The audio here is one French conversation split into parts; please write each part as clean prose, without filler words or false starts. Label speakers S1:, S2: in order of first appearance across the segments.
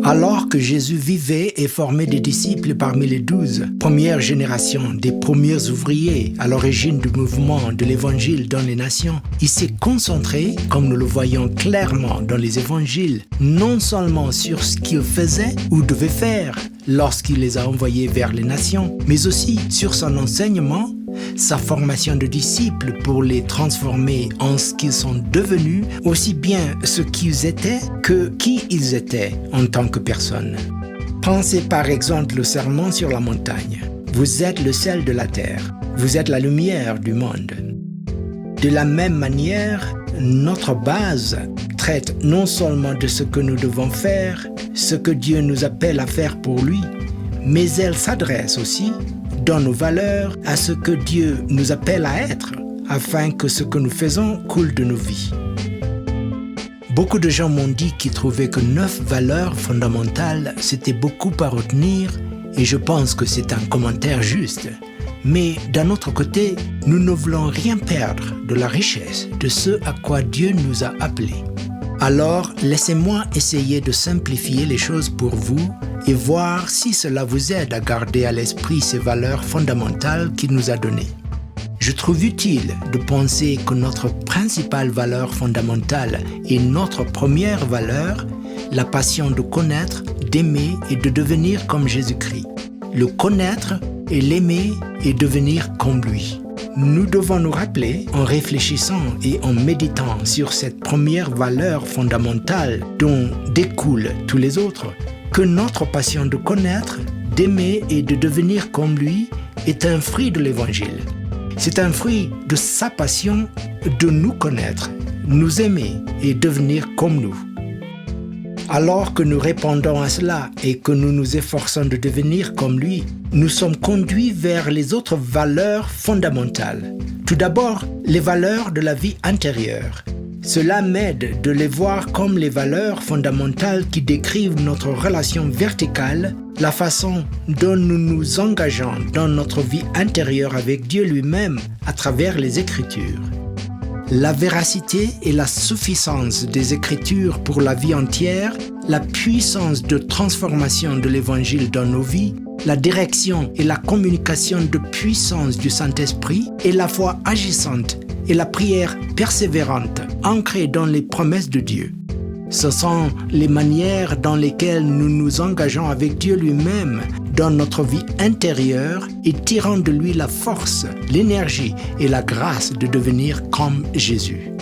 S1: Alors que Jésus vivait et formait des disciples parmi les 12, première génération des premiers ouvriers à l'origine du mouvement de l'Évangile dans les nations, il s'est concentré, comme nous le voyons clairement dans les évangiles, non seulement sur ce qu'il faisait ou devait faire lorsqu'il les a envoyés vers les nations, mais aussi sur son enseignement, sa formation de disciples pour les transformer en ce qu'ils sont devenus, aussi bien ce qu'ils étaient que qui ils étaient en tant que personnes. Pensez par exemple au sermon sur la montagne. Vous êtes le sel de la terre, vous êtes la lumière du monde. De la même manière, notre base traite non seulement de ce que nous devons faire, ce que Dieu nous appelle à faire pour lui, mais elle s'adresse aussi dans nos valeurs à ce que Dieu nous appelle à être, afin que ce que nous faisons coule de nos vies. Beaucoup de gens m'ont dit qu'ils trouvaient que 9 valeurs fondamentales, c'était beaucoup à retenir, et je pense que c'est un commentaire juste. Mais d'un autre côté, nous ne voulons rien perdre de la richesse de ce à quoi Dieu nous a appelés. Alors, laissez-moi essayer de simplifier les choses pour vous et voir si cela vous aide à garder à l'esprit ces valeurs fondamentales qu'il nous a données. Je trouve utile de penser que notre principale valeur fondamentale est notre première valeur, la passion de connaître, d'aimer et de devenir comme Jésus-Christ. Le connaître et l'aimer et devenir comme lui. Nous devons nous rappeler, en réfléchissant et en méditant sur cette première valeur fondamentale dont découlent tous les autres, que notre passion de connaître, d'aimer et de devenir comme lui est un fruit de l'Évangile. C'est un fruit de sa passion de nous connaître, nous aimer et devenir comme nous. Alors que nous répondons à cela et que nous nous efforçons de devenir comme lui, nous sommes conduits vers les autres valeurs fondamentales. Tout d'abord, les valeurs de la vie intérieure. Cela m'aide de les voir comme les valeurs fondamentales qui décrivent notre relation verticale, la façon dont nous nous engageons dans notre vie intérieure avec Dieu lui-même à travers les Écritures. La véracité et la suffisance des Écritures pour la vie entière, la puissance de transformation de l'Évangile dans nos vies, la direction et la communication de puissance du Saint-Esprit et la foi agissante et la prière persévérante ancrée dans les promesses de Dieu. Ce sont les manières dans lesquelles nous nous engageons avec Dieu lui-même dans notre vie intérieure et tirant de lui la force, l'énergie et la grâce de devenir comme Jésus.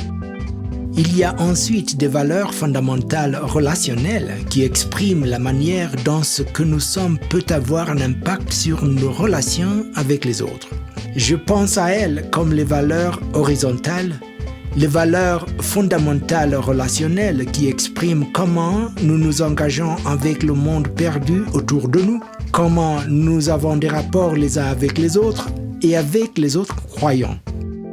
S1: Il y a ensuite des valeurs fondamentales relationnelles qui expriment la manière dont ce que nous sommes peut avoir un impact sur nos relations avec les autres. Je pense à elles comme les valeurs horizontales, les valeurs fondamentales relationnelles qui expriment comment nous nous engageons avec le monde perdu autour de nous, comment nous avons des rapports les uns avec les autres et avec les autres croyants.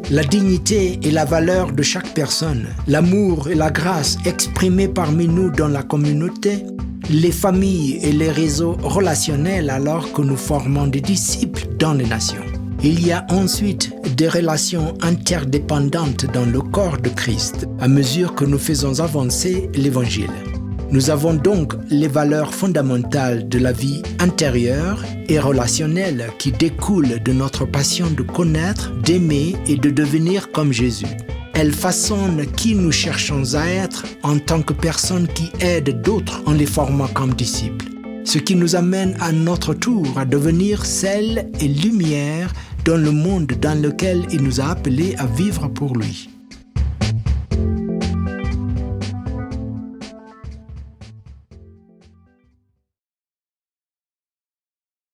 S1: La dignité et la valeur de chaque personne, l'amour et la grâce exprimés parmi nous dans la communauté, les familles et les réseaux relationnels alors que nous formons des disciples dans les nations. Il y a ensuite des relations interdépendantes dans le corps de Christ à mesure que nous faisons avancer l'Évangile. Nous avons donc les valeurs fondamentales de la vie intérieure et relationnelle qui découlent de notre passion de connaître, d'aimer et de devenir comme Jésus. Elles façonnent qui nous cherchons à être en tant que personnes qui aident d'autres en les formant comme disciples. Ce qui nous amène à notre tour à devenir sel et lumière dans le monde dans lequel il nous a appelés à vivre pour lui.